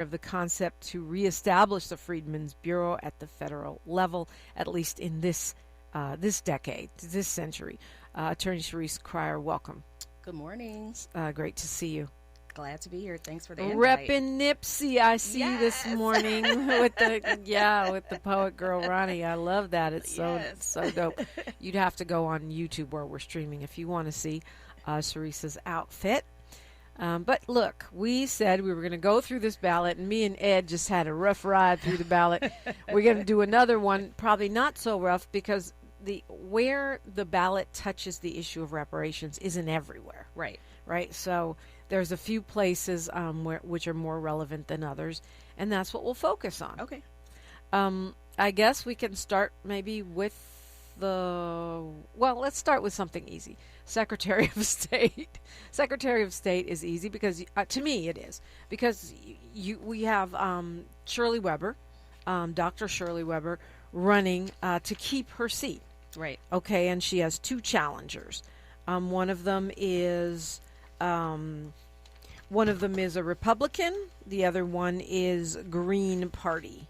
of the concept to reestablish the Freedmen's Bureau at the federal level, at least in this decade, this century. Attorney Cheryce Cryer, welcome. Good morning. Great to see you. Glad to be here. Thanks for the invite. Reppin' Nipsey, I see Yes. this morning with the poet girl Ronnie. I love that. It's so dope. You'd have to go on YouTube where we're streaming if you want to see Cheryce's outfit. But look, we said we were going to go through this ballot, and me and Ed just had a rough ride through the ballot. We're going to do another one, probably not so rough, because where the ballot touches the issue of reparations isn't everywhere. Right. So there's a few places which are more relevant than others, and that's what we'll focus on. Okay. I guess we can start maybe with let's start with something easy. Secretary of State. Secretary of State is easy because, to me, it is. Because we have Shirley Weber, Dr. Shirley Weber, running to keep her seat. Right. Okay, and she has two challengers. One of them is a Republican. The other one is Green Party.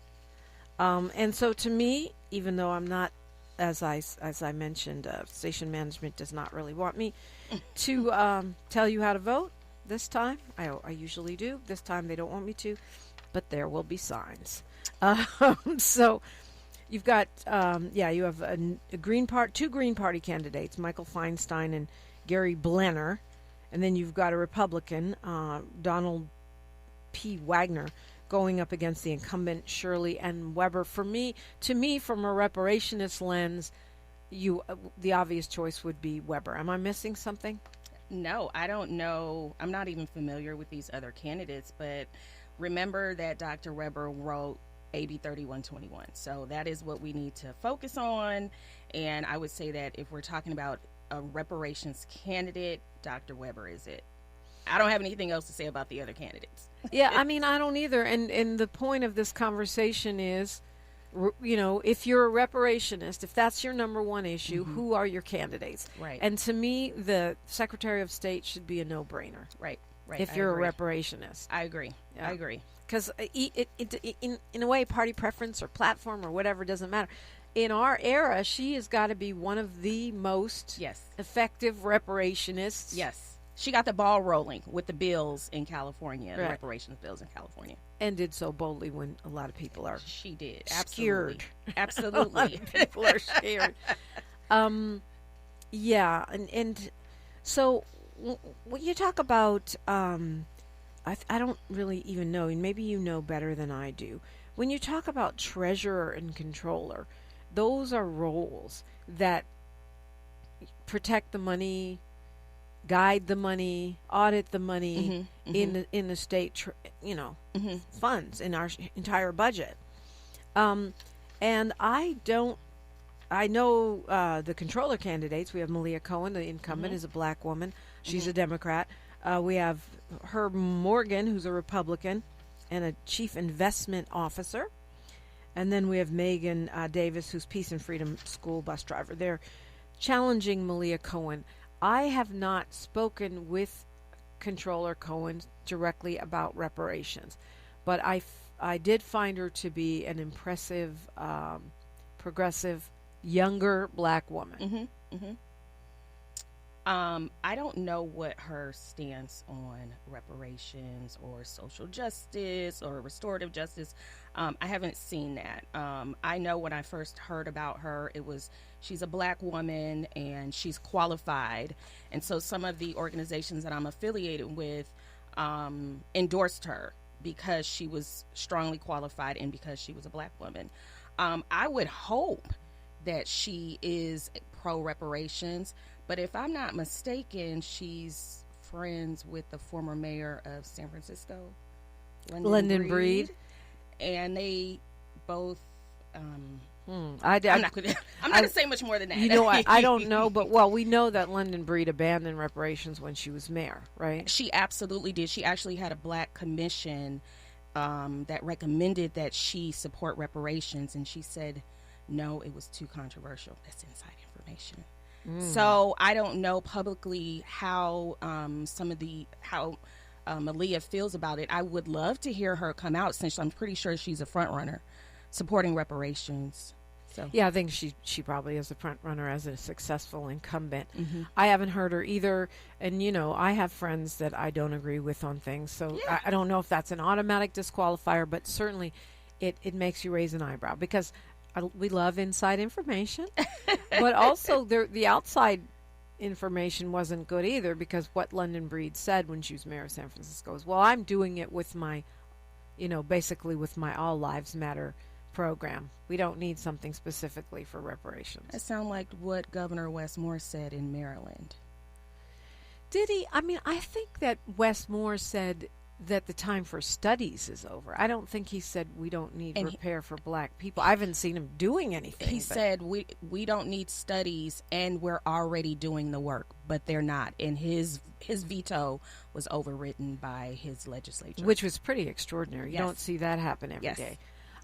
And so to me, even though I'm not, as I mentioned, station management does not really want me to tell you how to vote this time. I usually do. This time they don't want me to, but there will be signs. So you've got, you have two Green Party candidates, Michael Feinstein and Gary Blenner, and then you've got a Republican, Donald P. Wagner, going up against the incumbent Shirley and Weber. To me, from a reparationist lens, the obvious choice would be Weber. Am I missing something? No, I don't know. I'm not even familiar with these other candidates, but remember that Dr. Weber wrote AB 3121. So that is what we need to focus on. And I would say that if we're talking about a reparations candidate, Dr. Weber is it. I don't have anything else to say about the other candidates. Yeah, I mean, I don't either. And the point of this conversation is, if you're a reparationist, if that's your number one issue, who are your candidates? Right. And to me, the Secretary of State should be a no-brainer. Right. If you're a reparationist. I agree. Yeah. I agree. Because in a way, party preference or platform or whatever doesn't matter. In our era, she has got to be one of the most effective reparationists. Yes. She got the ball rolling with the bills in California, right. reparations bills in California. And did so boldly when a lot of people are She did. scared. Absolutely. A lot of people are scared. And so when you talk about, I don't really even know, and maybe you know better than I do. When you talk about treasurer and controller, those are roles that protect the money, guide the money, audit the money in the state, funds in our entire budget. And I know the controller candidates. We have Malia Cohen, the incumbent, is a black woman. She's a Democrat. We have Herb Morgan, who's a Republican, and a chief investment officer. And then we have Megan Davis, who's Peace and Freedom School bus driver. They're challenging Malia Cohen. I have not spoken with Controller Cohen directly about reparations, but I did find her to be an impressive, progressive, younger black woman. I don't know what her stance on reparations or social justice or restorative justice. I haven't seen that. I know when I first heard about her, she's a black woman and she's qualified. And so some of the organizations that I'm affiliated with endorsed her because she was strongly qualified and because she was a black woman. I would hope that she is pro-reparations, but if I'm not mistaken, she's friends with the former mayor of San Francisco, London Breed. And they both I'm not going to say much more than that. I don't know, but we know that London Breed abandoned reparations when she was mayor, right? She absolutely did. She actually had a black commission that recommended that she support reparations, and she said no, it was too controversial. That's inside information. So I don't know publicly how Malia feels about it. I would love to hear her come out, since I'm pretty sure she's a front runner supporting reparations. So Yeah, I think she probably is a front runner as a successful incumbent. I haven't heard her either, and I have friends that I don't agree with on things, so I don't know if that's an automatic disqualifier, but certainly it makes you raise an eyebrow, because we love inside information, but also the outside information wasn't good either, because what London Breed said when she was mayor of San Francisco is, well, I'm doing it with my, basically with my All Lives Matter program. We don't need something specifically for reparations. that sounds like what Governor Westmore said in Maryland. Did he? I mean, I think that Westmore said that the time for studies is over. I don't think he said we don't need repair for black people. I haven't seen him doing anything. He said we don't need studies, and we're already doing the work, but they're not. And his veto was overridden by his legislature, which was pretty extraordinary. You Yes. don't see that happen every Yes. day.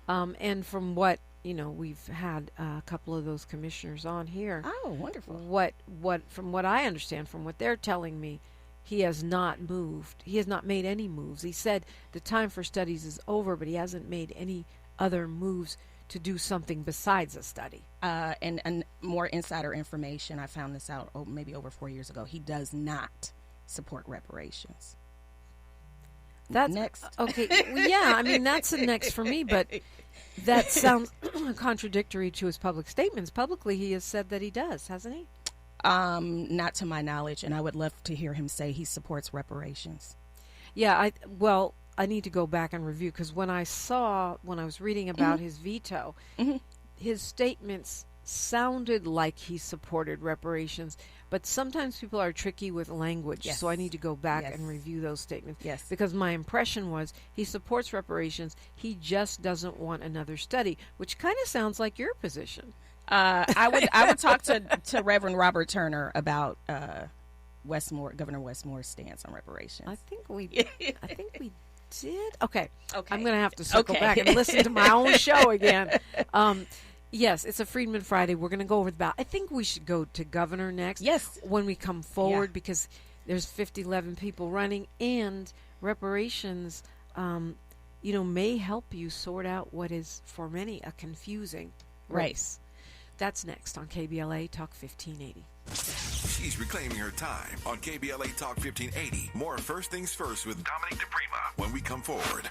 And from what we've had a couple of those commissioners on here. Oh, wonderful. From what I understand, from what they're telling me, he has not moved. He has not made any moves. He said the time for studies is over, but he hasn't made any other moves to do something besides a study. And more insider information, I found this out maybe over 4 years ago. He does not support reparations. That's next. Okay. Well, yeah, I mean, that's the next for me, but that sounds contradictory to his public statements. Publicly, he has said that he does, hasn't he? Not to my knowledge, and I would love to hear him say he supports reparations. Yeah, I need to go back and review, because when I was reading about his veto, his statements sounded like he supported reparations, but sometimes people are tricky with language, Yes. so I need to go back Yes. and review those statements. Yes. Because my impression was he supports reparations, he just doesn't want another study, which kind of sounds like your position. I would talk to Reverend Robert Turner about Governor Westmore's stance on reparations. I think we did. Okay. Okay. I'm going to have to circle Okay. back and listen to my own show again. Yes, it's a Freedmen Friday. We're going to go over the ballot. I think we should go to governor next. Yes. When we come forward, Yeah. because there's 11 people running, and reparations, may help you sort out what is for many a confusing race. That's next on KBLA Talk 1580. She's reclaiming her time on KBLA Talk 1580. More First Things First with Dominic DePrima when we come forward.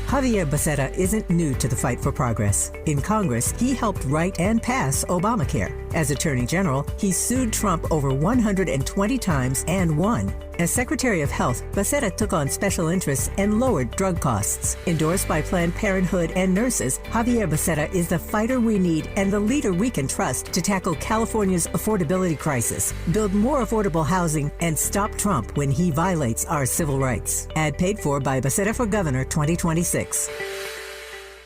Javier Becerra isn't new to the fight for progress. In Congress, he helped write and pass Obamacare. As Attorney General, he sued Trump over 120 times and won. As Secretary of Health, Becerra took on special interests and lowered drug costs. Endorsed by Planned Parenthood and nurses, Javier Becerra is the fighter we need and the leader we can trust to tackle California's affordability crisis, build more affordable housing, and stop Trump when he violates our civil rights. Ad paid for by Becerra for Governor 2026.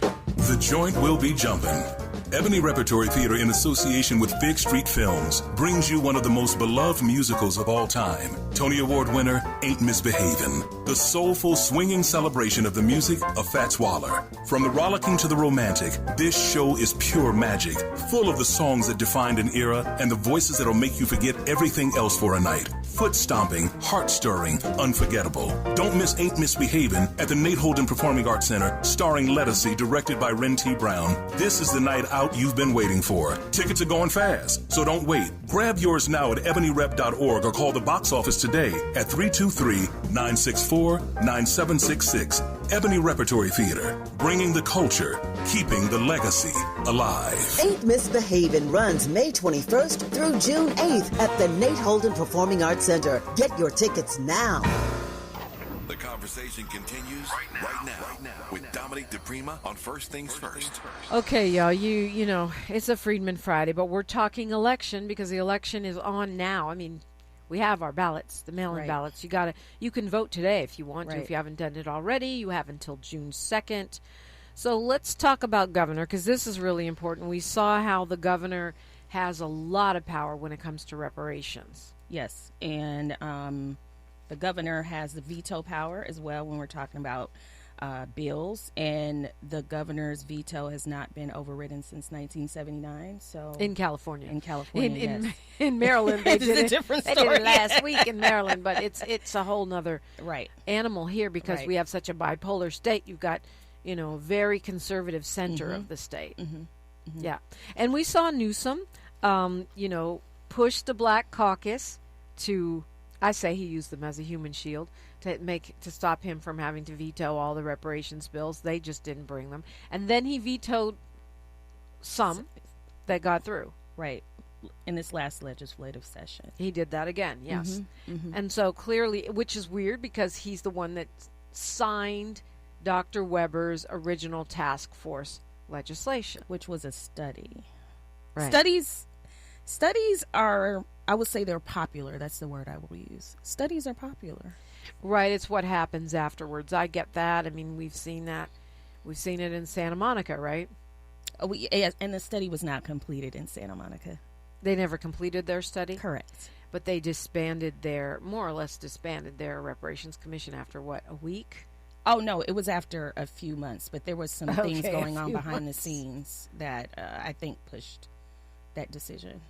The joint will be jumping. Ebony Repertory Theater, in association with Big Street Films, brings you one of the most beloved musicals of all time. Tony Award winner, Ain't Misbehavin'. The soulful, swinging celebration of the music of Fats Waller. From the rollicking to the romantic, this show is pure magic, full of the songs that defined an era and the voices that'll make you forget everything else for a night. Foot stomping, heart stirring, unforgettable. Don't miss Ain't Misbehavin' at the Nate Holden Performing Arts Center, starring Lettucey, directed by Ren T. Brown. This is the night out you've been waiting for. Tickets are going fast, so don't wait. Grab yours now at ebonyrep.org or call the box office today at 323-964-9766. Ebony Repertory Theater, bringing the culture, keeping the legacy alive. Ain't Misbehavin' runs May 21st through June 8th at the Nate Holden Performing Arts Center. Get your tickets now. The conversation continues right now with Dominic DePrima on First Things First. Okay, y'all, you know, it's a Freedmen Friday, but we're talking election because the election is on now. I mean, we have our ballots, the mail-in ballots. You can vote today if you want to. If you haven't done it already, you have until June 2nd. So let's talk about governor, because this is really important. We saw how the governor has a lot of power when it comes to reparations. Yes, and the governor has the veto power as well when we're talking about bills, and the governor's veto has not been overridden since 1979. So In California. Yes. In Maryland, they It's did a it. different They did story. it last week in Maryland, but it's a whole nother Right. animal here because Right. we have such a bipolar state. You've got, a very conservative center of the state. Yeah. And we saw Newsom, push the Black Caucus to, I say he used them as a human shield to stop him from having to veto all the reparations bills. They just didn't bring them. And then he vetoed some that got through. Right. In this last legislative session. He did that again, yes. And so clearly, which is weird because he's the one that signed Dr. Weber's original task force legislation. Which was a study. Right. Studies are, I would say they're popular. That's the word I will use. Studies are popular. Right, it's what happens afterwards. I get that. I mean, we've seen that. We've seen it in Santa Monica, right? And the study was not completed in Santa Monica. They never completed their study? Correct. But they more or less disbanded their reparations commission after what, a week? Oh, no, it was after a few months, but there was some things Okay, going a on few behind months. the scenes that I think pushed that decision.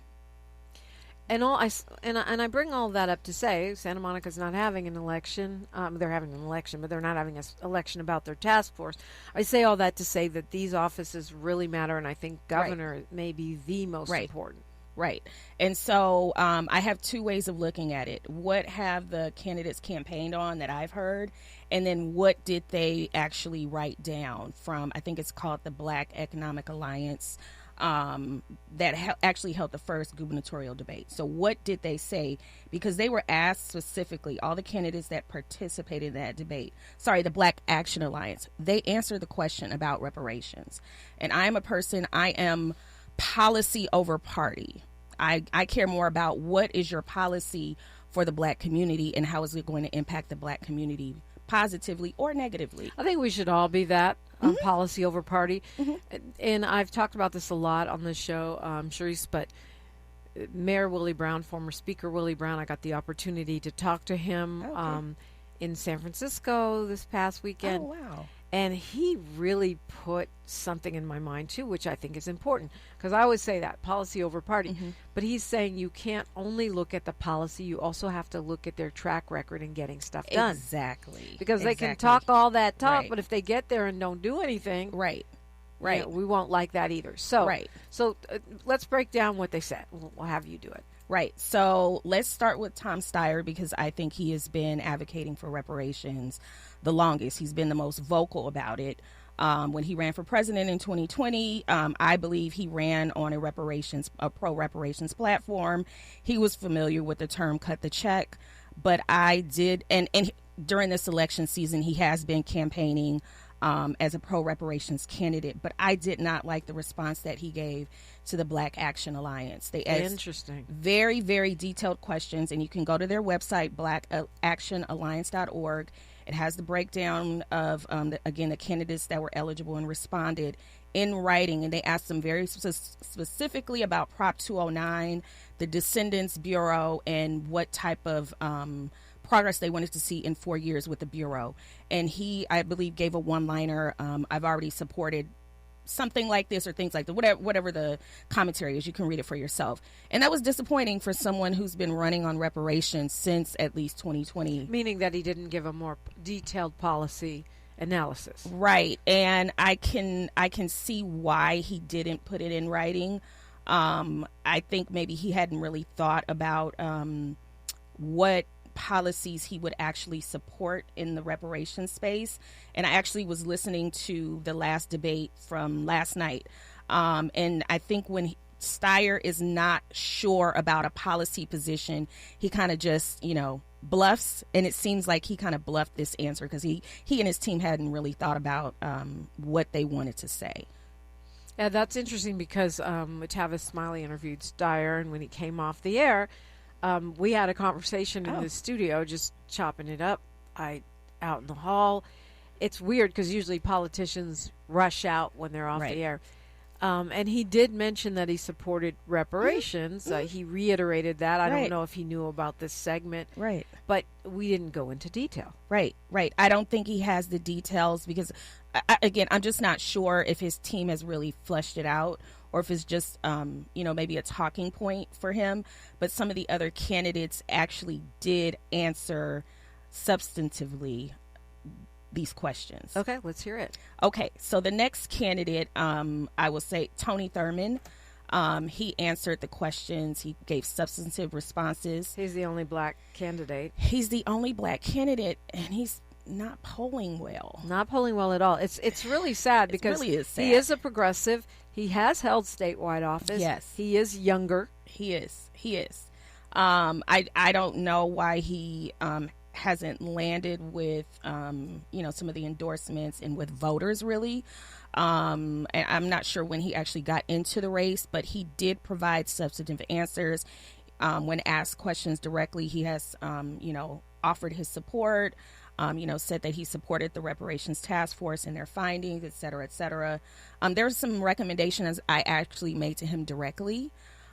And I bring all that up to say Santa Monica's not having an election. They're having an election, but they're not having an election about their task force. I say all that to say that these offices really matter, and I think governor may be the most important. Right. And so I have two ways of looking at it. What have the candidates campaigned on that I've heard? And then what did they actually write down from, I think it's called the Black Economic Alliance, that actually held the first gubernatorial debate. So what did they say? Because they were asked specifically, all the candidates that participated in that debate, the Black Action Alliance, they answered the question about reparations. And I am policy over party. I care more about what is your policy for the Black community and how is it going to impact the Black community positively or negatively. I think we should all be that. Policy over party. And I've talked about this a lot on the show, Cheryce, but Mayor Willie Brown, former Speaker Willie Brown, I got the opportunity to talk to him in San Francisco this past weekend. Oh, wow. And he really put something in my mind, too, which I think is important. Because I always say that, policy over party. But he's saying you can't only look at the policy, you also have to look at their track record in getting stuff done. Exactly. Because they can talk all that talk, Right. but if they get there and don't do anything, Right. we won't like that either. So, let's break down what they said. We'll have you do it. Right. So let's start with Tom Steyer because I think he has been advocating for reparations the longest. He's been the most vocal about it. When he ran for president in 2020, I believe he ran on a pro-reparations platform. He was familiar with the term cut the check, but I did, and during this election season, he has been campaigning as a pro-reparations candidate, but I did not like the response that he gave to the Black Action Alliance. They asked Interesting. very, very detailed questions, and you can go to their website, blackactionalliance.org. It has the breakdown of, the candidates that were eligible and responded in writing, and they asked them very specifically about Prop 209, the Descendants Bureau, and what type of progress they wanted to see in 4 years with the Bureau. And he, I believe, gave a one-liner, I've already supported something like this or things like that, whatever the commentary is, you can read it for yourself. And that was disappointing for someone who's been running on reparations since at least 2020. Meaning that he didn't give a more detailed policy analysis. Right. And I can see why he didn't put it in writing. I think maybe he hadn't really thought about what policies he would actually support in the reparations space. And I actually was listening to the last debate from last night. And I think when Steyer is not sure about a policy position, he kind of just, bluffs. And it seems like he kind of bluffed this answer because he and his team hadn't really thought about what they wanted to say. Yeah, that's interesting because Tavis Smiley interviewed Steyer, and when he came off the air, we had a conversation in the studio, just chopping it up. Out in the hall. It's weird because usually politicians rush out when they're off the air. And he did mention that he supported reparations. He reiterated that. I don't know if he knew about this segment. Right. But we didn't go into detail. Right. I don't think he has the details because, again, I'm just not sure if his team has really fleshed it out or if it's just, maybe a talking point for him. But some of the other candidates actually did answer substantively these questions. Okay, let's hear it. Okay, so the next candidate, I will say Tony Thurmond. He answered the questions. He gave substantive responses. He's the only black candidate. He's the only black candidate, and he's not polling well. Not polling well at all. It's really sad because really is sad. He is a progressive. He has held statewide office. Yes. He is younger. He is. I don't know why he hasn't landed with some of the endorsements and with voters really. And I'm not sure when he actually got into the race, but he did provide substantive answers. When asked questions directly, he has offered his support, said that he supported the Reparations Task Force and their findings, et cetera, et cetera. There's some recommendations I actually made to him directly.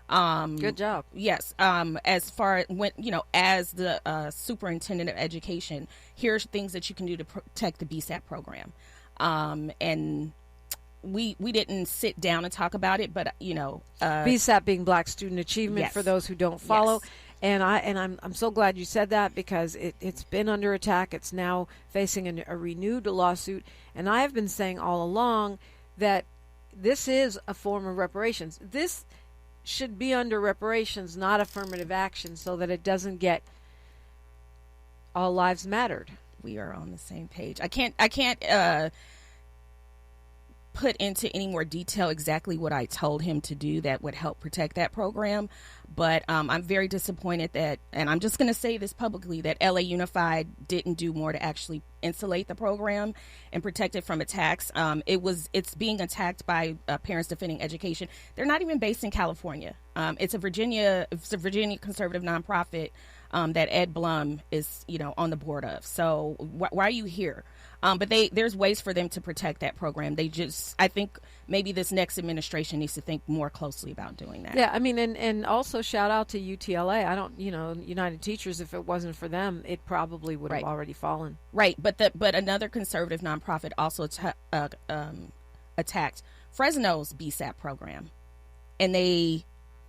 Good job. Yes. As far when as the superintendent of education, here's things that you can do to protect the BSAP program. And we didn't sit down and talk about it, but BSAP being Black Student Achievement, yes. for those who don't follow. Yes. And I'm so glad you said that because it's been under attack. It's now facing a renewed lawsuit, and I have been saying all along that this is a form of reparations. This should be under reparations, not affirmative action, so that it doesn't get all lives mattered. We are on the same page. I can't put into any more detail exactly what I told him to do that would help protect that program, but I'm very disappointed that, and I'm just going to say this publicly, that LA Unified didn't do more to actually insulate the program and protect it from attacks. It's being attacked by Parents Defending Education. They're not even based in California. It's a Virginia conservative nonprofit that Ed Blum is on the board of. So why are you here? But there's ways for them to protect that program. I think maybe this next administration needs to think more closely about doing that. Yeah, I mean, and also shout out to UTLA. I don't, United Teachers, if it wasn't for them, it probably would have already fallen. Right, but another conservative nonprofit also attacked Fresno's BSAP program, and they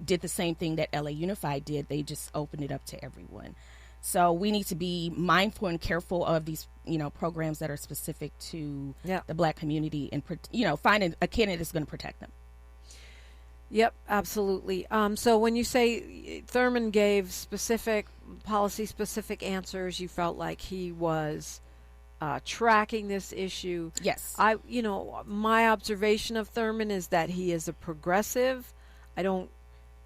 did the same thing that LA Unified did. They just opened it up to everyone. So we need to be mindful and careful of these, programs that are specific to the Black community, and finding a candidate that's going to protect them. Yep, absolutely. So when you say Thurmond gave policy-specific answers, you felt like he was tracking this issue. Yes. My observation of Thurmond is that he is a progressive. I don't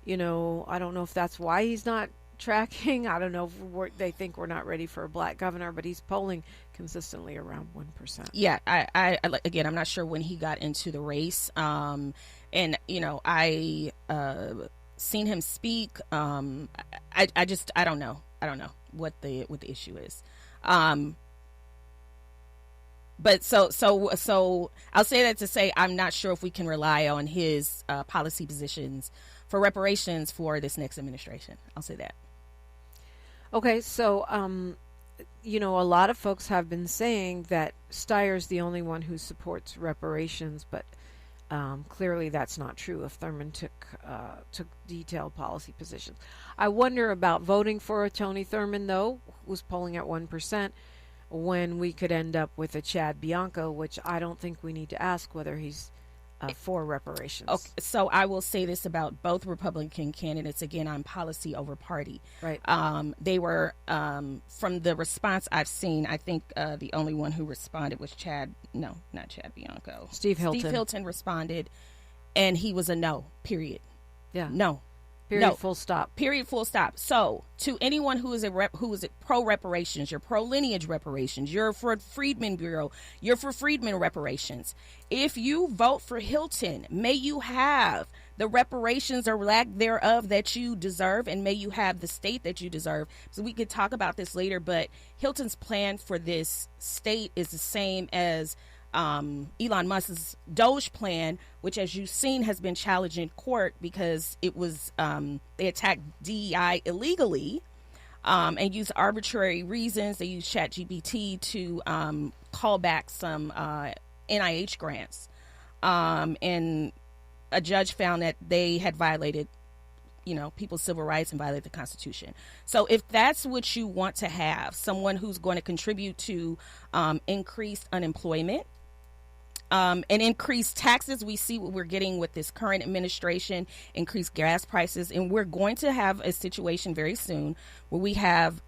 know if that's why he's not tracking. I don't know if they think we're not ready for a Black governor, but he's polling consistently around 1%. Yeah, I again, I'm not sure when he got into the race. And I seen him speak. I don't know what the issue is. But so I'll say that to say I'm not sure if we can rely on his policy positions for reparations for this next administration. I'll say that. Okay, so a lot of folks have been saying that Steyer's the only one who supports reparations, but clearly that's not true if Thurmond took detailed policy positions. I wonder about voting for a Tony Thurmond, though, who's polling at 1%, when we could end up with a Chad Bianco, which I don't think we need to ask whether he's for reparations. Okay, so I will say this about both Republican candidates, again, on policy over party. Right. They were, from the response I've seen, I think the only one who responded was not Chad Bianco. Steve Hilton. Steve Hilton responded, and he was a no, period. Yeah. No. Period, no. full stop. Period, full stop. So, to anyone who is pro reparations, you're pro lineage reparations, you're for Freedmen Bureau, you're for Freedmen reparations. If you vote for Hilton, may you have the reparations or lack thereof that you deserve, and may you have the state that you deserve. So we could talk about this later, but Hilton's plan for this state is the same as Elon Musk's Doge plan, which, as you've seen, has been challenged in court because it was they attacked DEI illegally and used arbitrary reasons. They used ChatGPT to call back some NIH grants, and a judge found that they had violated, people's civil rights and violate the Constitution. So if that's what you want to have, someone who's going to contribute to increased unemployment and increased taxes, we see what we're getting with this current administration, increased gas prices, and we're going to have a situation very soon where we have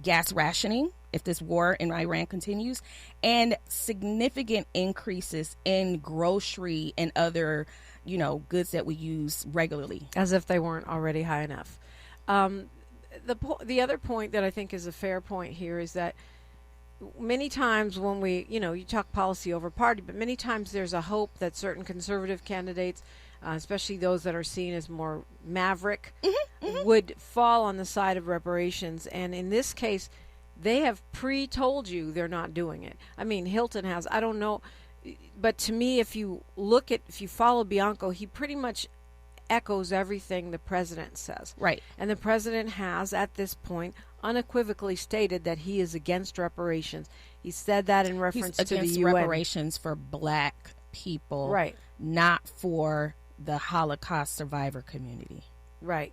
gas rationing if this war in Iran continues, and significant increases in grocery and other goods that we use regularly. As if they weren't already high enough. The other point that I think is a fair point here is that many times when we, you talk policy over party, but many times there's a hope that certain conservative candidates, especially those that are seen as more maverick, would fall on the side of reparations. And in this case, they have pre-told you they're not doing it. I mean, Hilton has, I don't know. But to me, if you follow Bianco, he pretty much echoes everything the president says. Right. And the president has, at this point, unequivocally stated that he is against reparations. He said that in reference to the UN. Reparations for black people. Right. Not for the Holocaust survivor community. Right.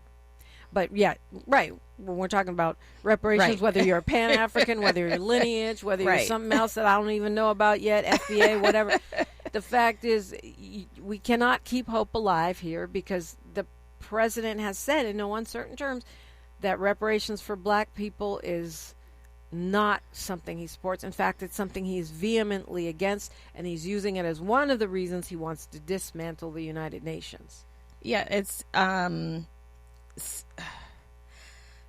But yeah, right. When we're talking about reparations, whether you're a Pan-African, whether you're lineage, whether you're something else that I don't even know about yet, FBA, whatever. The fact is, we cannot keep hope alive here because the president has said in no uncertain terms that reparations for black people is not something he supports. In fact, it's something he's vehemently against, and he's using it as one of the reasons he wants to dismantle the United Nations. Yeah, it's...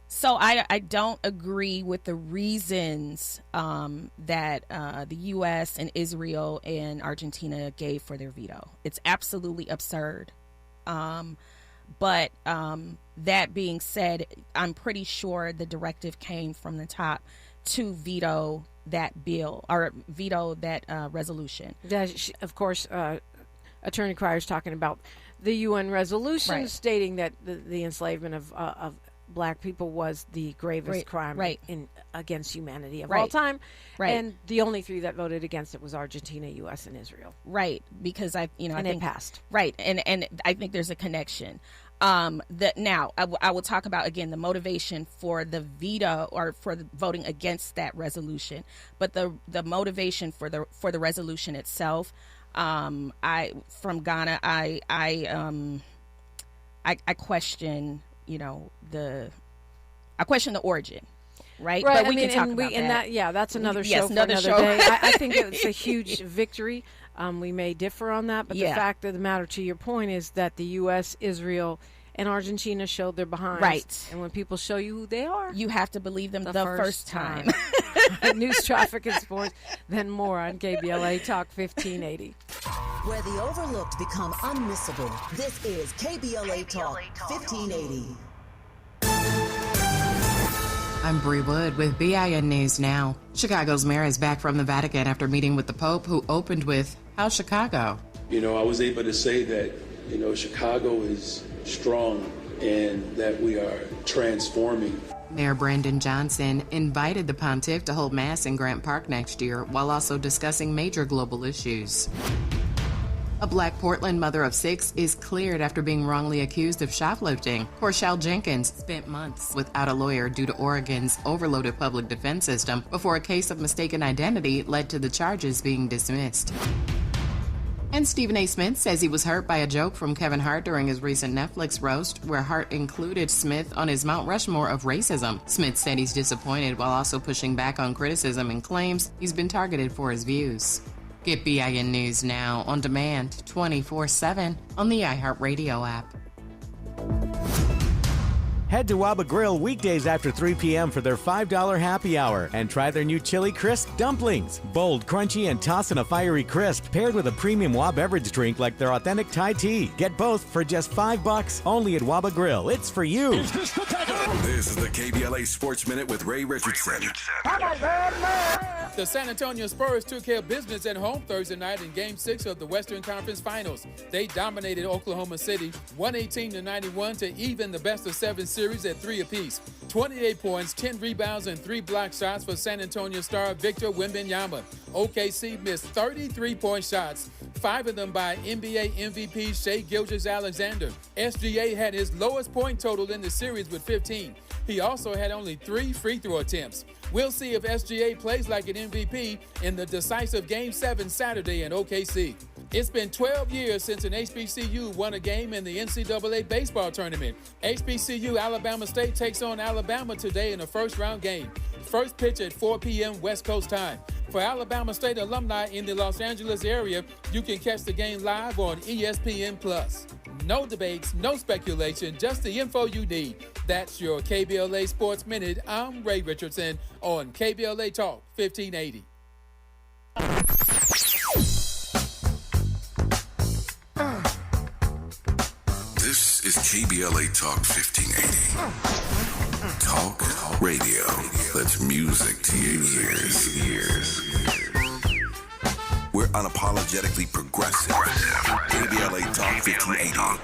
So I don't agree with the reasons that the U.S. and Israel and Argentina gave for their veto. It's absolutely absurd. But that being said, I'm pretty sure the directive came from the top to veto that bill or veto that resolution. Of course, Attorney Cryer is talking about the UN resolution stating that the enslavement of black people was the gravest crime against humanity of all time. Right. And the only three that voted against it was Argentina, U.S., and Israel. Right. Because I think it passed. Right. And I think there's a connection. Now I will talk about again the motivation for the veto or for the voting against that resolution, but the motivation for the resolution itself. From Ghana, I question, I question the origin, right? But we can talk about that. That's another show for another day. I think it's a huge victory. We may differ on that, but the fact of the matter, to your point, is that the U.S., Israel, and Argentina showed their behinds. Right. And when people show you who they are, you have to believe them the first time. News, traffic, and sports, then more on KBLA Talk 1580. Where the overlooked become unmissable. This is KBLA Talk 1580. I'm Bree Wood with BIN News Now. Chicago's mayor is back from the Vatican after meeting with the Pope, who opened with, "How's Chicago?" I was able to say that, Chicago is strong and that we are transforming. Mayor Brandon Johnson invited the pontiff to hold Mass in Grant Park next year while also discussing major global issues. A Black Portland mother of 6 is cleared after being wrongly accused of shoplifting. Corshell Jenkins spent months without a lawyer due to Oregon's overloaded public defense system before a case of mistaken identity led to the charges being dismissed. And Stephen A. Smith says he was hurt by a joke from Kevin Hart during his recent Netflix roast, where Hart included Smith on his Mount Rushmore of racism. Smith said he's disappointed while also pushing back on criticism and claims he's been targeted for his views. Get BIN News Now on demand 24/7 on the iHeartRadio app. Head to Waba Grill weekdays after 3 p.m. for their $5 happy hour and try their new Chili Crisp dumplings. Bold, crunchy, and tossed in a fiery crisp, paired with a premium Waba beverage drink like their authentic Thai tea. Get both for just $5 only at Waba Grill. It's for you. This is the KBLA Sports Minute with Ray Richardson. The San Antonio Spurs took care of business at home Thursday night in Game 6 of the Western Conference Finals. They dominated Oklahoma City 118-91 to even the best-of-7 series at 3 apiece. 28 points, 10 rebounds, and 3 block shots for San Antonio star Victor Wembanyama. OKC missed 33-point shots, 5 of them by NBA MVP Shai Gilgeous-Alexander. SGA had his lowest point total in the series with 15. He also had only 3 free throw attempts. We'll see if SGA plays like an MVP in the decisive Game 7 Saturday in OKC. It's been 12 years since an HBCU won a game in the NCAA baseball tournament. HBCU Alabama State takes on Alabama today in a first-round game. First pitch at 4 p.m. West Coast time. For Alabama State alumni in the Los Angeles area, you can catch the game live on ESPN+. No debates, no speculation, just the info you need. That's your KBLA Sports Minute. I'm Ray Richardson on KBLA Talk 1580. This is KBLA Talk 1580. Talk radio. That's music to your ears. We're unapologetically progressive. KBLA Talk 1580.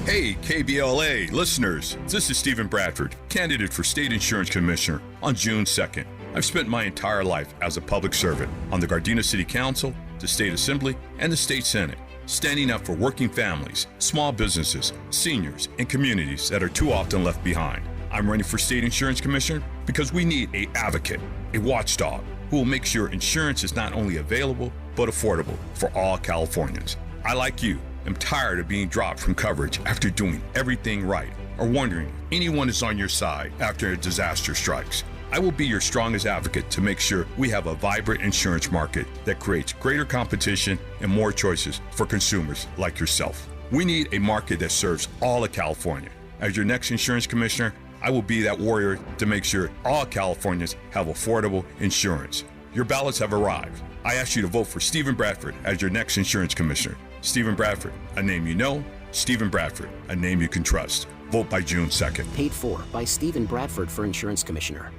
Hey, KBLA listeners, this is Stephen Bradford, candidate for State Insurance Commissioner on June 2nd. I've spent my entire life as a public servant on the Gardena City Council, the State Assembly, and the State Senate, standing up for working families, small businesses, seniors, and communities that are too often left behind. I'm running for State Insurance Commissioner because we need an advocate, a watchdog, who will make sure insurance is not only available, but affordable for all Californians. I, like you, am tired of being dropped from coverage after doing everything right, or wondering if anyone is on your side after a disaster strikes. I will be your strongest advocate to make sure we have a vibrant insurance market that creates greater competition and more choices for consumers like yourself. We need a market that serves all of California. As your next insurance commissioner, I will be that warrior to make sure all Californians have affordable insurance. Your ballots have arrived. I ask you to vote for Stephen Bradford as your next insurance commissioner. Stephen Bradford, a name you know. Stephen Bradford, a name you can trust. Vote by June 2nd. Paid for by Stephen Bradford for Insurance Commissioner.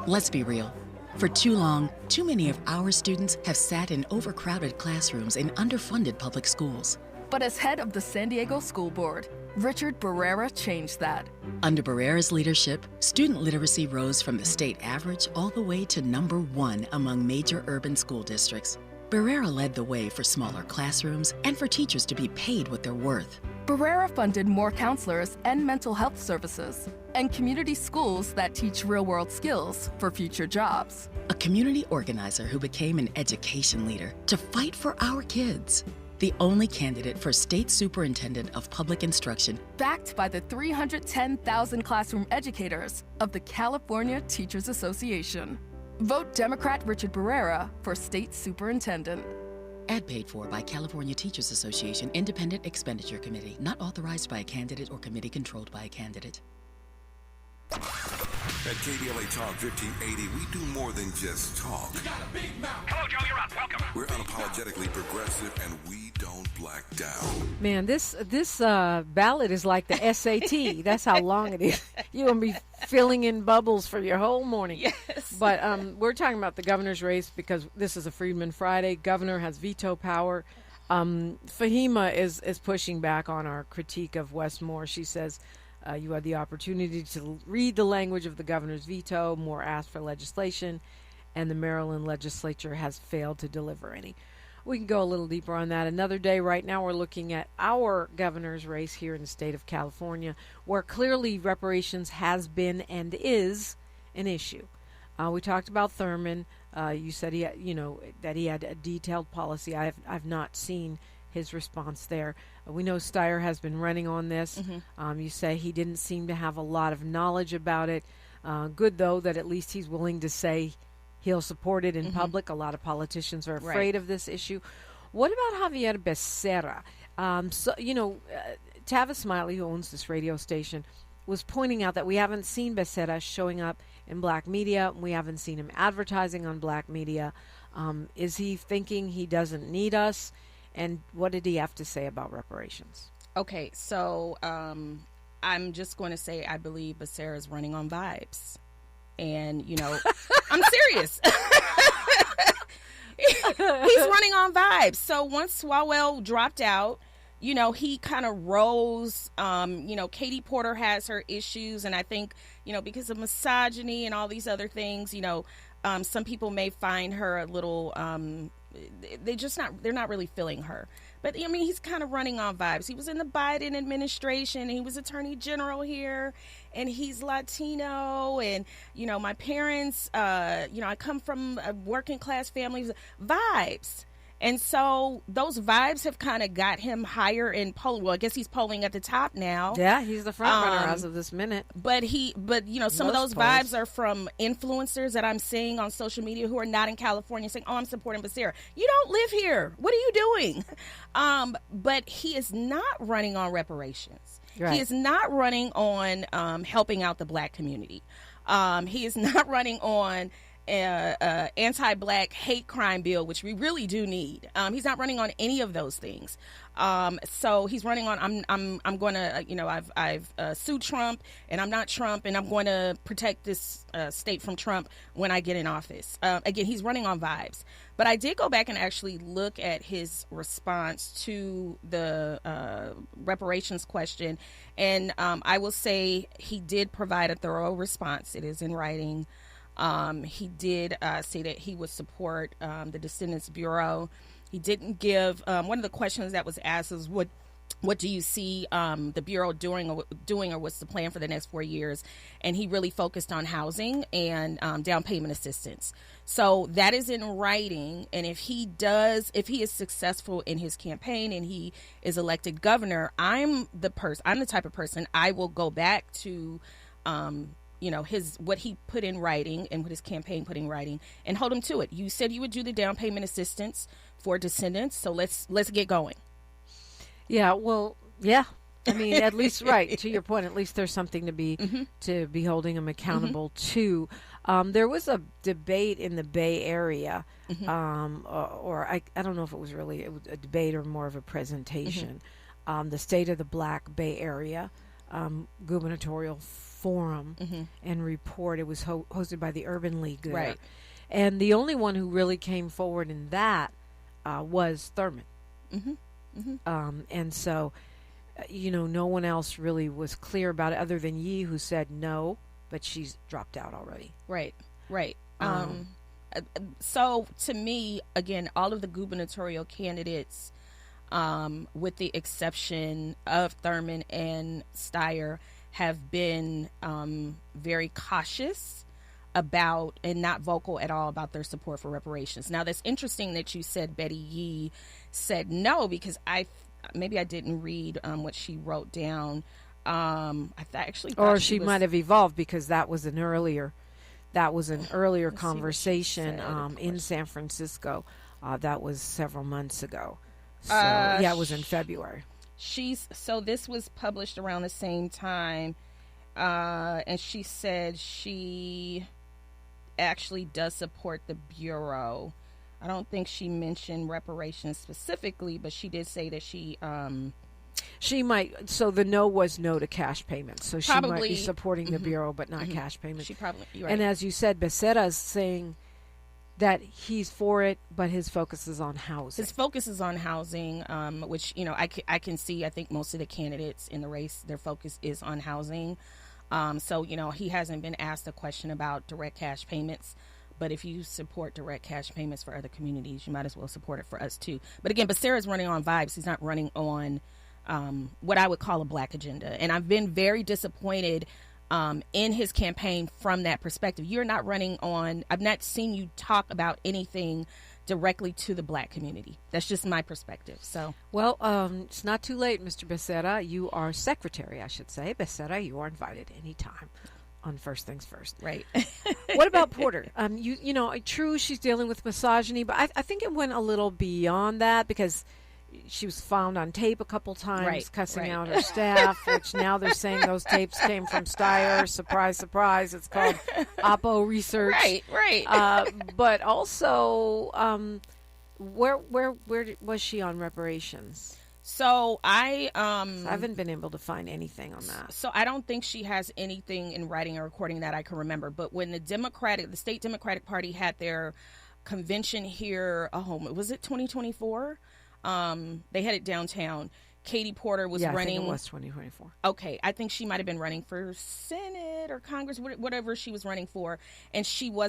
Let's be real. For too long, too many of our students have sat in overcrowded classrooms in underfunded public schools. But as head of the San Diego School Board, Richard Barrera changed that. Under Barrera's leadership, student literacy rose from the state average all the way to #1 among major urban school districts. Barrera led the way for smaller classrooms and for teachers to be paid what they're worth. Barrera funded more counselors and mental health services, and community schools that teach real-world skills for future jobs. A community organizer who became an education leader to fight for our kids. The only candidate for State Superintendent of Public Instruction, backed by the 310,000 classroom educators of the California Teachers Association. Vote Democrat Richard Barrera for State Superintendent. Ad paid for by California Teachers Association Independent Expenditure Committee, not authorized by a candidate or committee controlled by a candidate. At KBLA Talk 1580, we do more than just talk. You got a big mouth. Hello, Joe, you're up. Welcome. We're unapologetically progressive, and we don't black down. Man, this ballot is like the SAT. That's how long it is. You're going to be filling in bubbles for your whole morning. Yes. But we're talking about the governor's race because this is a Freedmen Friday. Governor has veto power. Fahima is pushing back on our critique of Westmore. She says, you had the opportunity to read the language of the governor's veto. Moore asked for legislation, and the Maryland legislature has failed to deliver any. We can go a little deeper on that another day. Right now we're looking at our governor's race here in the state of California, where clearly reparations has been and is an issue. We talked about Thurman. You said he had, that he had a detailed policy. I've not seen his response there. We know Steyer has been running on this. Mm-hmm. You say he didn't seem to have a lot of knowledge about it. Good, though, that at least he's willing to say he'll support it in public. A lot of politicians are afraid of this issue. What about Javier Becerra? So, Tavis Smiley, who owns this radio station, was pointing out that we haven't seen Becerra showing up in black media. We haven't seen him advertising on black media. Is he thinking he doesn't need us? And what did he have to say about reparations? Okay, so I'm just going to say I believe Becerra is running on vibes. And, I'm serious. He's running on vibes. So once Swalwell dropped out, he kind of rose. Katie Porter has her issues. And I think, because of misogyny and all these other things, some people may find her a little, they're not really feeling her. But, he's kind of running on vibes. He was in the Biden administration. He was attorney general here. And he's Latino. And, my parents, I come from a working class family. Vibes. And so those vibes have kind of got him higher in polling. Well, I guess he's polling at the top now. Yeah, he's the front runner as of this minute. But some of those vibes are from influencers that I'm seeing on social media who are not in California saying, "Oh, I'm supporting Becerra." You don't live here. What are you doing? But he is not running on reparations. Right. He is not running on helping out the black community. He is not running on anti-black hate crime bill, which we really do need. He's not running on any of those things. So he's running on. I'm going to. I've sued Trump, and I'm not Trump, and I'm going to protect this state from Trump when I get in office. Again, he's running on vibes. But I did go back and actually look at his response to the reparations question, and I will say he did provide a thorough response. It is in writing. He did say that he would support the Descendants Bureau. He didn't give one of the questions that was asked is what do you see the Bureau doing or what's the plan for the next 4 years? And he really focused on housing and down payment assistance. So that is in writing. And if he is successful in his campaign and he is elected governor, I'm the type of person I will go back to what he put in writing and what his campaign put in writing and hold him to it. You said you would do the down payment assistance for descendants, so let's get going. Yeah, well, yeah. At least, right, to your point, at least there's something to be holding him accountable to. There was a debate in the Bay Area, or I don't know if it was really a debate or more of a presentation. The State of the Black Bay Area gubernatorial forum and report. It was hosted by the Urban League there. Right. And the only one who really came forward in that was Thurman. And so, no one else really was clear about it other than Yee, who said no, but she's dropped out already. Right. So to me, again, all of the gubernatorial candidates, with the exception of Thurman and Steyer, have been very cautious about and not vocal at all about their support for reparations. Now, that's interesting that you said Betty Yee said no, because maybe I didn't read what she wrote down. Or she might have evolved, because that was an earlier conversation in San Francisco. That was several months ago. So it was in February. So this was published around the same time, and she said she actually does support the Bureau. I don't think she mentioned reparations specifically, but she did say that she might. So the no was no to cash payments. So she might be supporting the Bureau, but not cash payments. She probably, you're right. And as you said, Becerra is saying that he's for it, but his focus is on housing. His focus is on housing, which, I can see. I think most of the candidates in the race, their focus is on housing. So, he hasn't been asked a question about direct cash payments. But if you support direct cash payments for other communities, you might as well support it for us, too. But again, Becerra's running on vibes. He's not running on what I would call a black agenda. And I've been very disappointed in his campaign from that perspective. You're not running on, I've not seen you talk about anything directly to the black community. That's just my perspective. So, well, it's not too late, Mr. Becerra. You are secretary, I should say. Becerra, you are invited anytime on First Things First. Right. What about Porter? True, she's dealing with misogyny, but I think it went a little beyond that, because she was found on tape a couple times cussing right. out her staff, which now they're saying those tapes came from Steyer. Surprise, surprise. It's called Oppo research. Right. But also, where was she on reparations? So I haven't been able to find anything on that. So I don't think she has anything in writing or recording that I can remember. But when the state Democratic Party had their convention here, was it 2024? They had it downtown. Katie Porter was running. I think it was 2024. Okay, I think she might have been running for Senate or Congress, whatever she was running for. And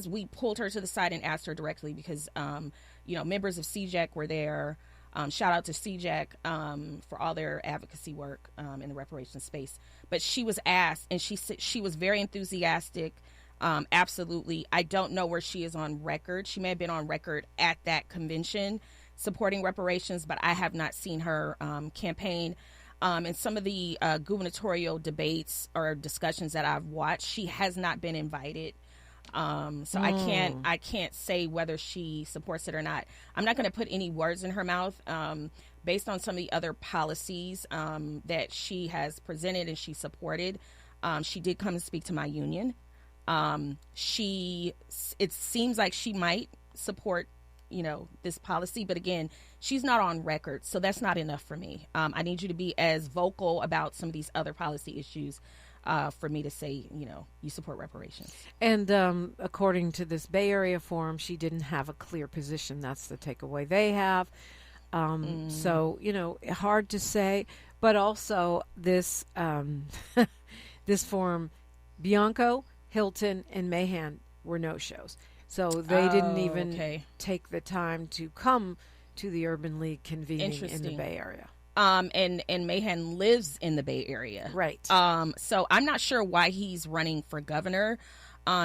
we pulled her to the side and asked her directly because, members of CJAC were there. Shout out to CJAC for all their advocacy work in the reparations space. But she was asked, and she said she was very enthusiastic. Absolutely. I don't know where she is on record. She may have been on record at that convention supporting reparations, but I have not seen her campaign. In some of the gubernatorial debates or discussions that I've watched, she has not been invited. So I can't say whether she supports it or not. I'm not going to put any words in her mouth. Based on some of the other policies that she has presented and she supported, she did come and speak to my union. It seems like she might support, this policy, but again, she's not on record, so that's not enough for me. I need you to be as vocal about some of these other policy issues for me to say, you support reparations. And according to this Bay Area forum, she didn't have a clear position. That's the takeaway they have. So, hard to say. But also this this forum, Bianco, Hilton, and Mahan were no-shows. So they didn't even take the time to come to the Urban League convening in the Bay Area. And Mahan lives in the Bay Area. Right. So I'm not sure why he's running for governor.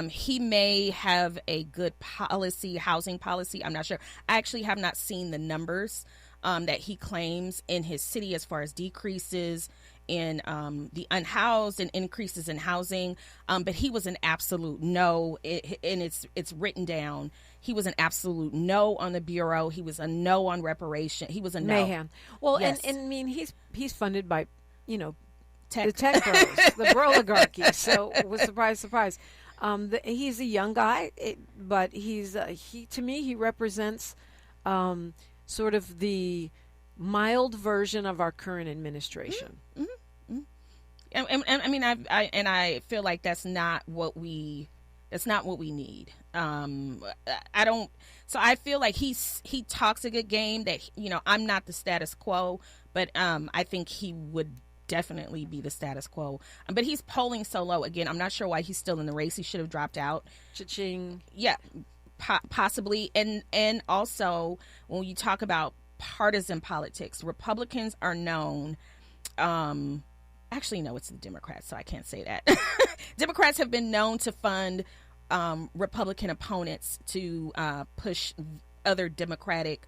He may have a good housing policy. I'm not sure. I actually have not seen the numbers that he claims in his city as far as decreases in the unhoused and increases in housing. But he was an absolute no, and it's written down. He was an absolute no on the Bureau. He was a no on reparation. He was a no. Mahan. Well, yes. and I mean, he's funded by, the tech bros, the oligarchy. So it was surprise. He's a young guy, but to me, he represents sort of the mild version of our current administration. Mm-hmm. And I mean, I feel like that's not what we need. I don't. So I feel like he talks a good game. That I'm not the status quo, but I think he would definitely be the status quo. But he's polling so low. Again, I'm not sure why he's still in the race. He should have dropped out. Cha-ching. Yeah, possibly. And also when you talk about partisan politics, Republicans are known. Actually, no, it's the Democrats, so I can't say that. Democrats have been known to fund Republican opponents to push other Democratic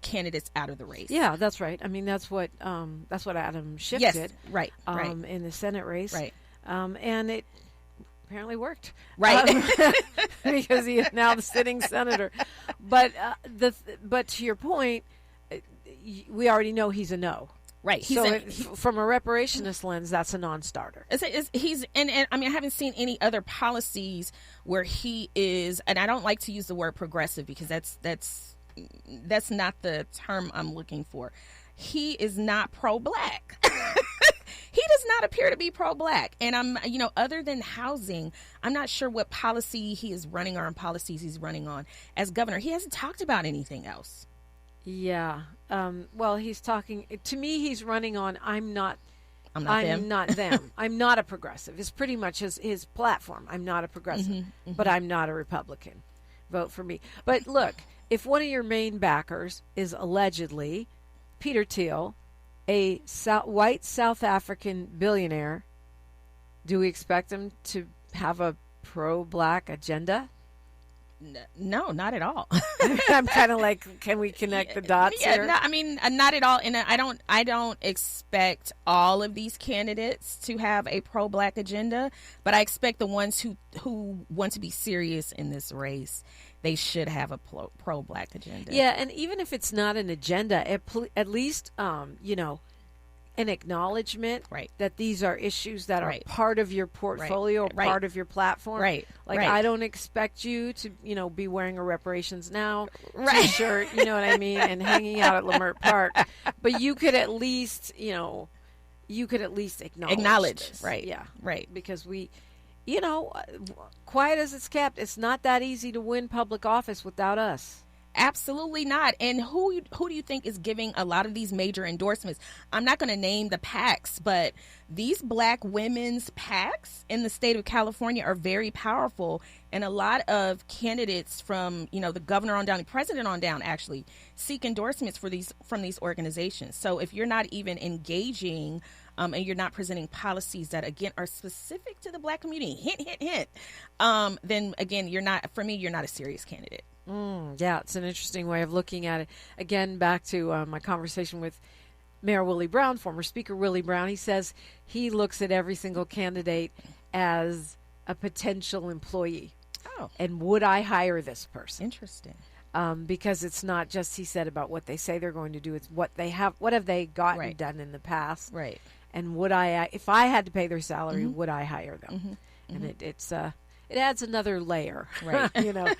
candidates out of the race. Yeah, that's right. I mean, that's what Adam Schiff did. Right. In the Senate race. Right. And it apparently worked. Right. Because he is now the sitting senator. But to your point, we already know he's a no. Right. From a reparationist lens, that's a non-starter. He's and I mean, I haven't seen any other policies where he is, and I don't like to use the word progressive because that's not the term I'm looking for. He is not pro-black. He does not appear to be pro-black. And other than housing, I'm not sure what policy he is running or policies he's running on as governor. He hasn't talked about anything else. Yeah. Well, he's talking to me. He's running on. I'm not them. I'm not a progressive. It's pretty much his platform. I'm not a progressive, but I'm not a Republican. Vote for me. But look, if one of your main backers is allegedly Peter Thiel, a white South African billionaire, do we expect him to have a pro-black agenda? No, not at all. I'm kind of like, can we connect the dots here? No, I mean, not at all. And I don't expect all of these candidates to have a pro-black agenda, but I expect the ones who want to be serious in this race, they should have a pro-Black agenda. Yeah, and even if it's not an agenda, at least, an acknowledgement that these are issues that are part of your portfolio or part of your platform. I don't expect you to, be wearing a Reparations Now t-shirt, you know what I mean, and hanging out at Leimert Park. But you could at least, acknowledge this. Yeah. Because we, quiet as it's kept, it's not that easy to win public office without us. Absolutely not. And who do you think is giving a lot of these major endorsements? I'm not going to name the PACs, but these Black women's PACs in the state of California are very powerful. And a lot of candidates from, the governor on down, the president on down, actually seek endorsements from these organizations. So if you're not even engaging and you're not presenting policies that, again, are specific to the Black community, hint, then, again, you're not a serious candidate. Yeah, it's an interesting way of looking at it. Again, back to my conversation with Mayor Willie Brown, former Speaker Willie Brown. He says he looks at every single candidate as a potential employee. Oh. And would I hire this person? Interesting. Because it's not just, he said, about what they say they're going to do. It's what have they gotten done in the past. Right. And would I, if I had to pay their salary, would I hire them? And it adds another layer. Right.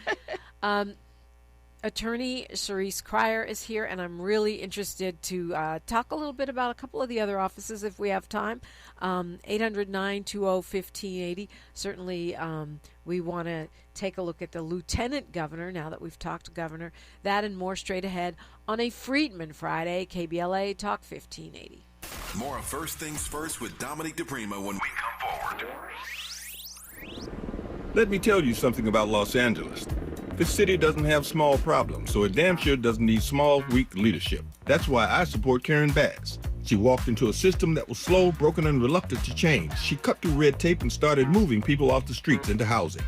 Attorney Cheryce Cryer is here, and I'm really interested to talk a little bit about a couple of the other offices if we have time. 800-920-1580. Certainly, we want to take a look at the Lieutenant Governor now that we've talked to Governor. That and more straight ahead on a Freedmen Friday, KBLA Talk 1580. More of First Things First with Dominic DePrima when we come forward. Let me tell you something about Los Angeles. This city doesn't have small problems, so it damn sure doesn't need small, weak leadership. That's why I support Karen Bass. She walked into a system that was slow, broken, and reluctant to change. She cut through red tape and started moving people off the streets into housing.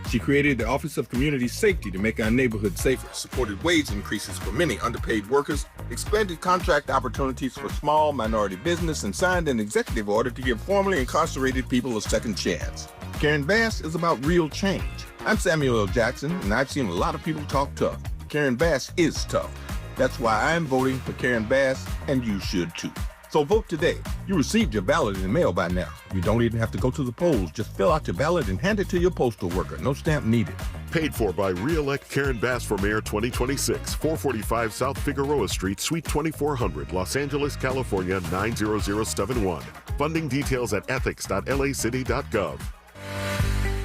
She created the Office of Community Safety to make our neighborhoods safer, supported wage increases for many underpaid workers, expanded contract opportunities for small minority business, and signed an executive order to give formerly incarcerated people a second chance. Karen Bass is about real change. I'm Samuel L. Jackson, and I've seen a lot of people talk tough. Karen Bass is tough. That's why I'm voting for Karen Bass, and you should too. So vote today. You received your ballot in the mail by now. You don't even have to go to the polls. Just fill out your ballot and hand it to your postal worker. No stamp needed. Paid for by re-elect Karen Bass for Mayor 2026, 445 South Figueroa Street, Suite 2400, Los Angeles, California, 90071. Funding details at ethics.lacity.gov.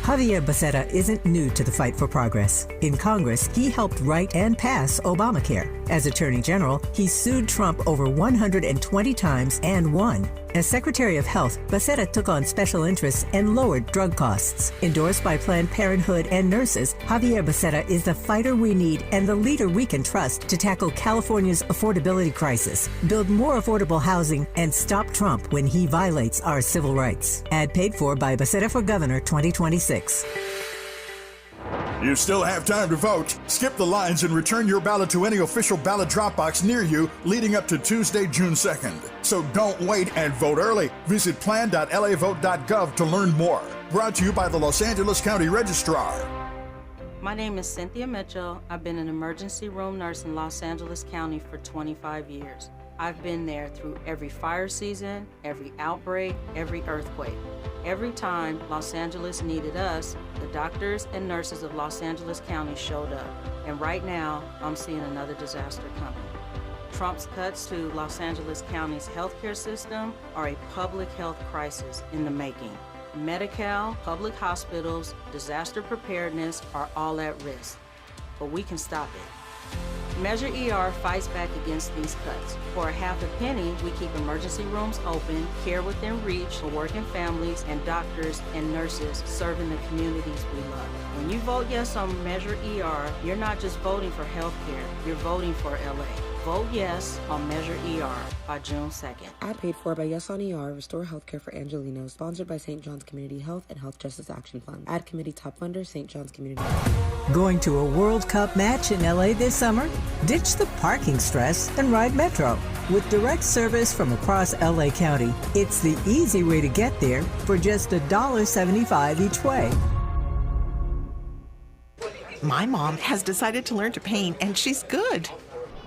Javier Becerra isn't new to the fight for progress. In Congress, he helped write and pass Obamacare. As Attorney General, he sued Trump over 120 times and won. As Secretary of Health, Becerra took on special interests and lowered drug costs. Endorsed by Planned Parenthood and nurses, Javier Becerra is the fighter we need and the leader we can trust to tackle California's affordability crisis, build more affordable housing, and stop Trump when he violates our civil rights. Ad paid for by Becerra for Governor 2026. You still have time to vote. Skip the lines and return your ballot to any official ballot drop box near you leading up to Tuesday, June 2nd. So don't wait and vote early. Visit plan.lavote.gov to learn more. Brought to you by the Los Angeles County Registrar. My name is Cynthia Mitchell. I've been an emergency room nurse in Los Angeles County for 25 years. I've been there through every fire season, every outbreak, every earthquake. Every time Los Angeles needed us, the doctors and nurses of Los Angeles County showed up. And right now, I'm seeing another disaster coming. Trump's cuts to Los Angeles County's healthcare system are a public health crisis in the making. Medi-Cal, public hospitals, disaster preparedness are all at risk. But we can stop it. Measure ER fights back against these cuts. For a half a penny, we keep emergency rooms open, care within reach for working families, and doctors and nurses serving the communities we love. When you vote yes on Measure ER, you're not just voting for health care, you're voting for LA. Vote yes on Measure ER by June 2nd. Ad paid for by Yes on ER, Restore Healthcare for Angelinos, sponsored by St. John's Community Health and Health Justice Action Fund. Ad committee top funder, St. John's Community Health. Going to a World Cup match in LA this summer? Ditch the parking stress and ride Metro. With direct service from across LA County, it's the easy way to get there for just $1.75 each way. My mom has decided to learn to paint, and she's good.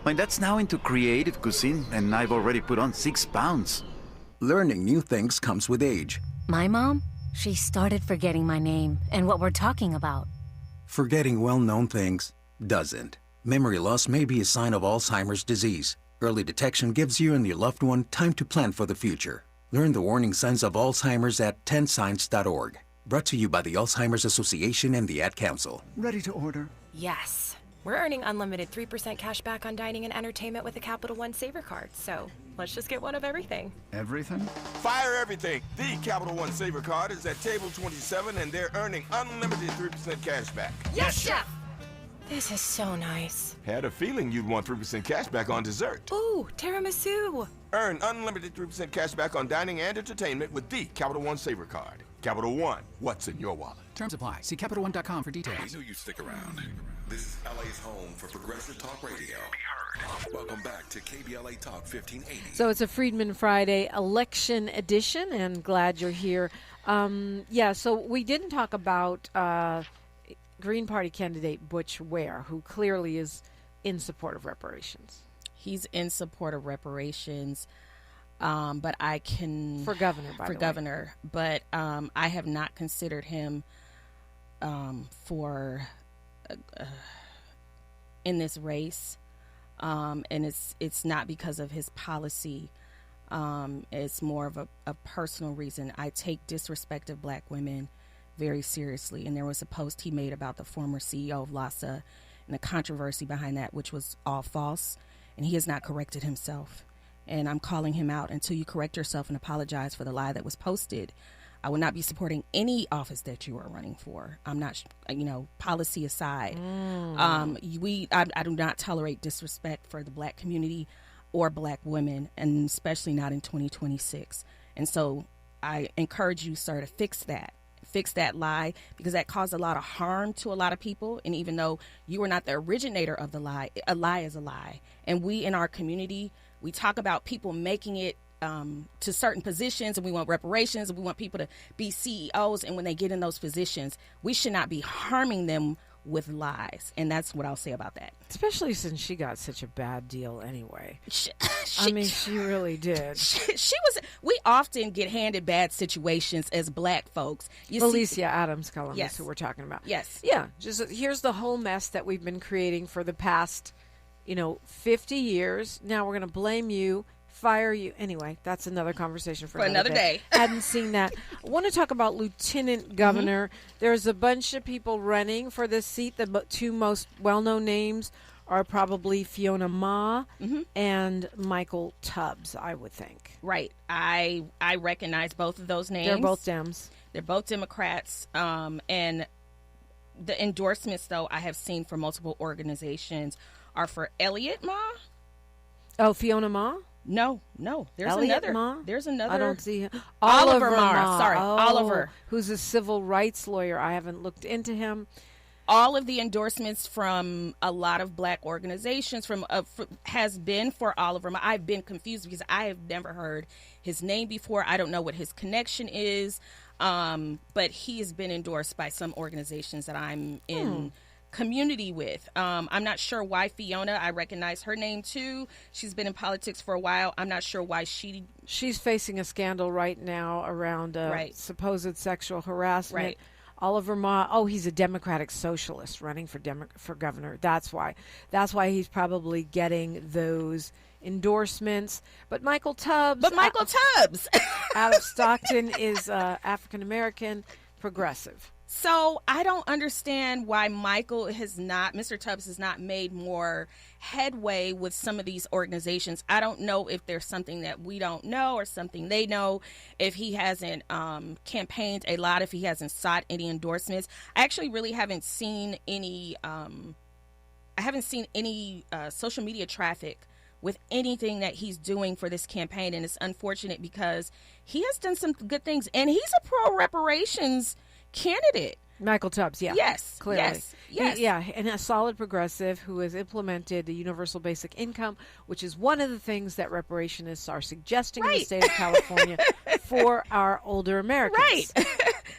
My dad's now into creative cuisine, and I've already put on 6 pounds. Learning new things comes with age. My mom, she started forgetting my name and what we're talking about. Forgetting well-known things doesn't. Memory loss may be a sign of Alzheimer's disease. Early detection gives you and your loved one time to plan for the future. Learn the warning signs of Alzheimer's at 10signs.org. Brought to you by the Alzheimer's Association and the Ad Council. Ready to order? Yes. We're earning unlimited 3% cash back on dining and entertainment with a Capital One Saver card, so let's just get one of everything. Everything? Fire everything. The Capital One Saver Card is at table 27, and they're earning unlimited 3% cash back. Yes, Chef! This is so nice. Had a feeling you'd want 3% cash back on dessert. Ooh, tiramisu. Earn unlimited 3% cash back on dining and entertainment with the Capital One Saver Card. Capital One, what's in your wallet? Terms apply. See CapitalOne.com for details. We knew you'd stick around. This is LA's home for progressive talk radio. Welcome back to KBLA Talk 1580. So it's a Freedmen Friday election edition, and glad you're here. So we didn't talk about Green Party candidate Butch Ware, who clearly is in support of reparations. He's in support of reparations. But I can for governor, by the way. Governor, but I have not considered him for in this race, and it's not because of his policy. It's more of a personal reason. I take disrespect of Black women very seriously, and there was a post he made about the former CEO of LASA and the controversy behind that, which was all false, and he has not corrected himself. And I'm calling him out. Until you correct yourself and apologize for the lie that was posted, I will not be supporting any office that you are running for. I'm not, policy aside. I do not tolerate disrespect for the Black community or Black women, and especially not in 2026. And so I encourage you, sir, to fix that lie, because that caused a lot of harm to a lot of people. And even though you were not the originator of the lie, a lie is a lie. And we in our community, we talk about people making it to certain positions, and we want reparations, and we want people to be CEOs. And when they get in those positions, we should not be harming them with lies. And that's what I'll say about that. Especially since she got such a bad deal anyway. She really did. We often get handed bad situations as Black folks. Alicia Adams columnist, yes, who we're talking about. Yes. Yeah. Just here's the whole mess that we've been creating for the past 50 years. Now we're going to blame you, fire you. Anyway, that's another conversation for another day. Hadn't seen that. I want to talk about Lieutenant Governor. There's a bunch of people running for this seat. The two most well-known names are probably Fiona Ma and Michael Tubbs, I would think. Right. I recognize both of those names. They're both Dems. They're both Democrats. And the endorsements, though, I have seen for multiple organizations are for Elliot Ma. Oh, Fiona Ma? No. There's Elliot another. Ma? There's another. I don't see him. Oliver Ma. Sorry, oh, Oliver. Who's a civil rights lawyer. I haven't looked into him. All of the endorsements from a lot of Black organizations has been for Oliver Ma. I've been confused because I have never heard his name before. I don't know what his connection is, but he has been endorsed by some organizations that I'm in community with. I'm not sure why Fiona. I recognize her name too. She's been in politics for a while. I'm not sure why she's facing a scandal right now around supposed sexual harassment. Right. Oliver Ma, he's a Democratic socialist running for governor. That's why he's probably getting those endorsements. But Michael Tubbs out of Stockton is African American, progressive. So I don't understand why Mr. Tubbs has not made more headway with some of these organizations. I don't know if there's something that we don't know or something they know, if he hasn't campaigned a lot, if he hasn't sought any endorsements. I actually really haven't seen any social media traffic with anything that he's doing for this campaign. And it's unfortunate because he has done some good things, and he's a pro-reparations candidate. Michael Tubbs, yeah. Yes. Clearly. Yes. And a solid progressive who has implemented the universal basic income, which is one of the things that reparationists are suggesting in the state of California for our older Americans.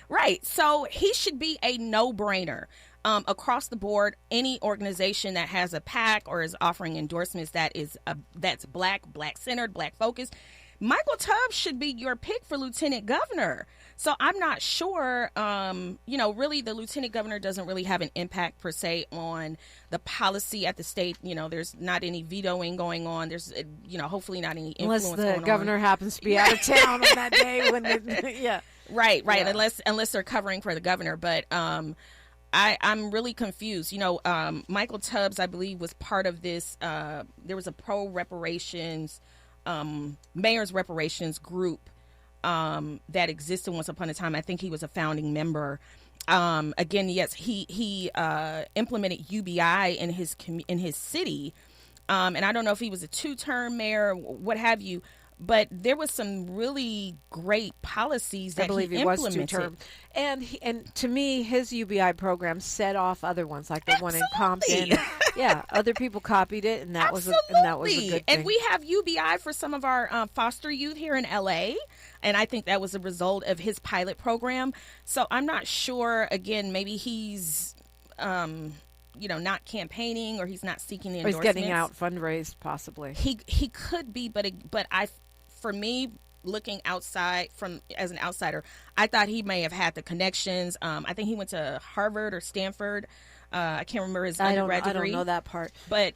Right. So he should be a no-brainer. across the board, any organization that has a PAC or is offering endorsements that's black centered, black focused, Michael Tubbs should be your pick for lieutenant governor. So I'm not sure, really the lieutenant governor doesn't really have an impact per se on the policy at the state. There's not any vetoing going on. There's, hopefully not any influence going on. Unless the governor happens to be out of town on that day when yeah. Right. Yeah. Unless they're covering for the governor. But I'm really confused. Michael Tubbs, I believe, was part of this. There was a pro-reparations, mayor's reparations group that existed once upon a time. I think he was a founding member. Again, yes, he implemented UBI in his city, and I don't know if he was a 2-term mayor, what have you. But there was some really great policies that I believe he was implemented. 2-term. And to me, his UBI program set off other ones, like the one in Compton. Yeah, other people copied it, and that was a good thing. And we have UBI for some of our foster youth here in LA, and I think that was a result of his pilot program. So I'm not sure. Again, maybe he's not campaigning, or he's not seeking the endorsements. Or he's getting out fundraised, possibly. He could be, but for me, looking outside as an outsider, I thought he may have had the connections. I think he went to Harvard or Stanford. I can't remember his undergrad degree. I don't know that part. But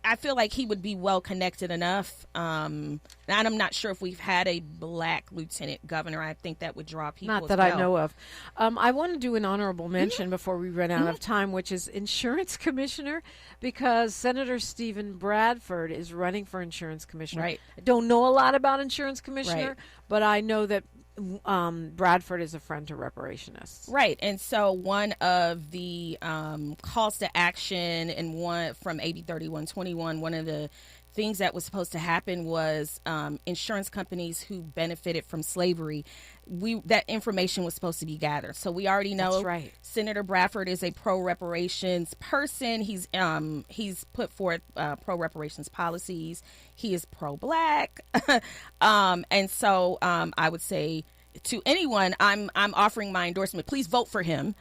I feel like he would be well connected enough. And I'm not sure if we've had a black lieutenant governor. I think that would draw people. Not that I know of. I want to do an honorable mention before we run out of time, which is insurance commissioner, because Senator Stephen Bradford is running for insurance commissioner. Right. I don't know a lot about insurance commissioner, Right. but I know that Bradford is a friend to reparationists. Right. And so one of the calls to action and one from AB 3121, one of the things that was supposed to happen was insurance companies who benefited from slavery. That information was supposed to be gathered. So we already know. That's right. Senator Bradford is a pro-reparations person. He's put forth pro-reparations policies. He is pro-black. And so I would say to anyone, I'm offering my endorsement. Please vote for him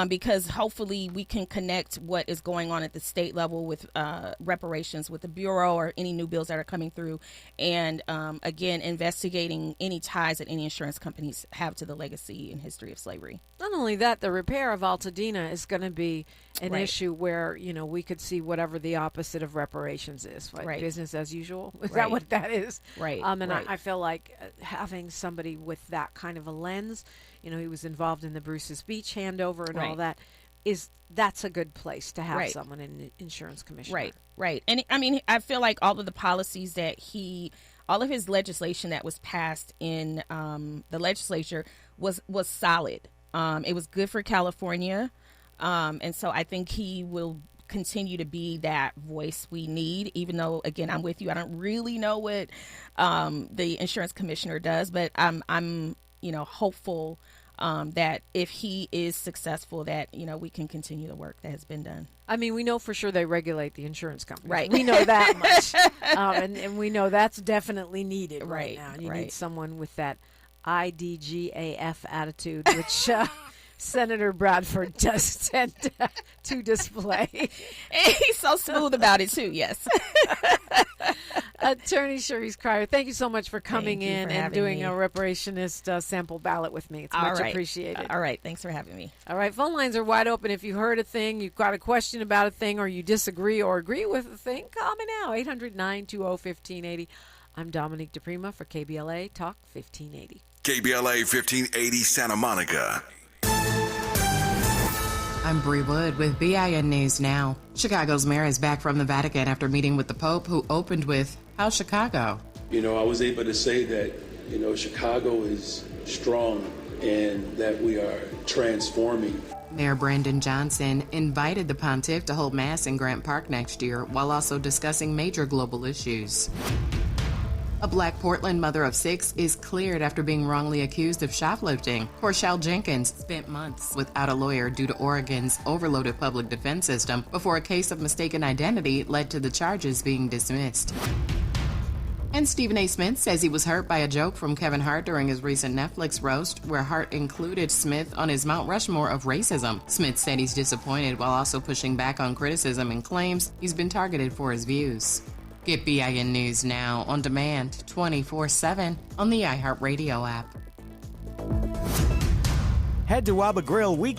because hopefully we can connect what is going on at the state level with reparations with the Bureau or any new bills that are coming through. And again, investigating any ties that any insurance companies have to the legacy and history of slavery. Not only that, the repair of Altadena is going to be an Right. issue where, we could see whatever the opposite of reparations is. Like Right. business as usual. Is Right. that what that is? Right. And Right. I feel like having somebody with that kind of a lens, he was involved in the Bruce's Beach handover and all Right. that's a good place to have Right. someone in insurance commissioner. Right, right. And I mean, I feel like all of the policies that all of his legislation that was passed in the legislature was solid. It was good for California. And so I think he will continue to be that voice we need, even though, again, I'm with you. I don't really know what the insurance commissioner does, but I'm hopeful that if he is successful, that, we can continue the work that has been done. I mean, we know for sure they regulate the insurance companies. Right. We know that much. And we know that's definitely needed right Right, now. And you right. need someone with that IDGAF attitude, which Senator Bradford does tend to display. He's so smooth about it, too, yes. Attorney Cheryce Cryer, thank you so much for coming Thank you in for and having doing me. a reparationist sample ballot with me. It's much appreciated. All right. Thanks for having me. All right. Phone lines are wide open. If you heard a thing, you've got a question about a thing, or you disagree or agree with a thing, call me now. 800-920-1580. I'm Dominique DePrima for KBLA Talk 1580. KBLA 1580 Santa Monica. I'm Bree Wood with BIN News Now. Chicago's mayor is back from the Vatican after meeting with the Pope, who opened with, "How's Chicago?" I was able to say that, Chicago is strong and that we are transforming. Mayor Brandon Johnson invited the pontiff to hold Mass in Grant Park next year while also discussing major global issues. A Black Portland mother of 6 is cleared after being wrongly accused of shoplifting. Porchelle Jenkins spent months without a lawyer due to Oregon's overloaded public defense system before a case of mistaken identity led to the charges being dismissed. And Stephen A. Smith says he was hurt by a joke from Kevin Hart during his recent Netflix roast, where Hart included Smith on his Mount Rushmore of racism. Smith said he's disappointed while also pushing back on criticism and claims he's been targeted for his views. Get BIN News now on demand 24/7 on the iHeartRadio app. Head to Waba Grill weekday